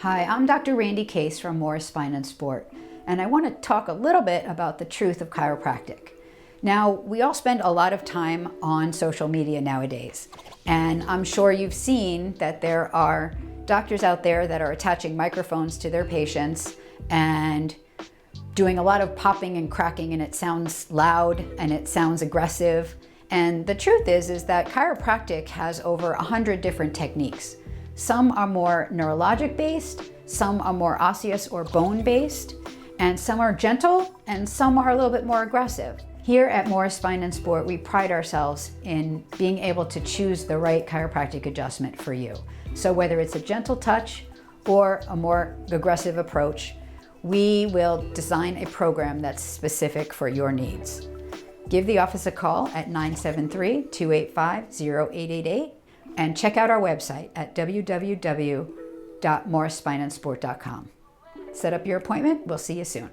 Hi, I'm Dr. Randy Case from Morris Spine and Sport, and I want to talk a little bit about the truth of chiropractic. Now, we all spend a lot of time on social media nowadays, and I'm sure you've seen that there are doctors out there that are attaching microphones to their patients and doing a lot of popping and cracking, and it sounds loud and it sounds aggressive. And the truth is that chiropractic has over 100 different techniques. Some are more neurologic based, some are more osseous or bone based, and some are gentle, and some are a little bit more aggressive. Here at Morris Spine and Sport, we pride ourselves in being able to choose the right chiropractic adjustment for you. So whether it's a gentle touch or a more aggressive approach, we will design a program that's specific for your needs. Give the office a call at 973-285-0888 and check out our website at www.morrisspineandsport.com. Set up your appointment. We'll see you soon.